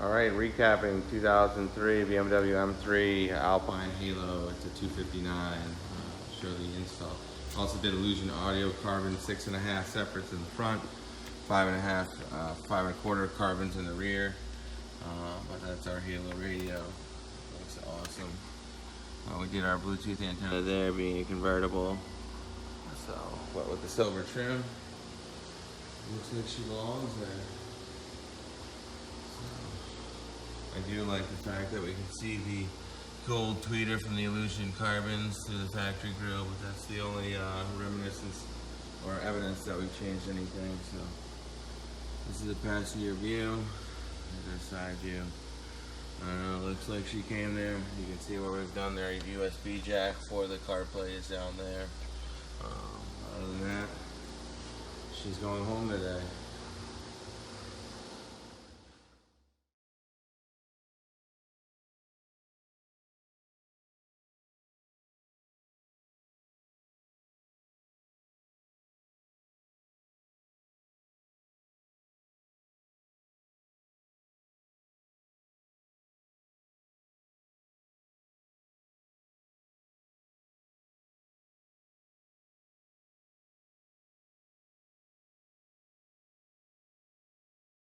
Alright, recapping 2003 BMW M3 Alpine Halo. It's a 259. Show the install. Also did Illusion Audio carbon 6.5 separates in the front, 5.5, 5.25 carbons in the rear. But that's our Halo radio. Looks awesome. We did our Bluetooth antenna there, being a convertible. So, but with the silver trim, looks like she belongs there. I do like the fact that we can see the gold tweeter from the Illusion carbons to the factory grille, but that's the only reminiscence or evidence that we've changed anything. So this is the passenger view. There's our side view. I don't know, it looks like she came there. You can see where we've done their USB jack for the CarPlay is down there. Other than that, she's going home today.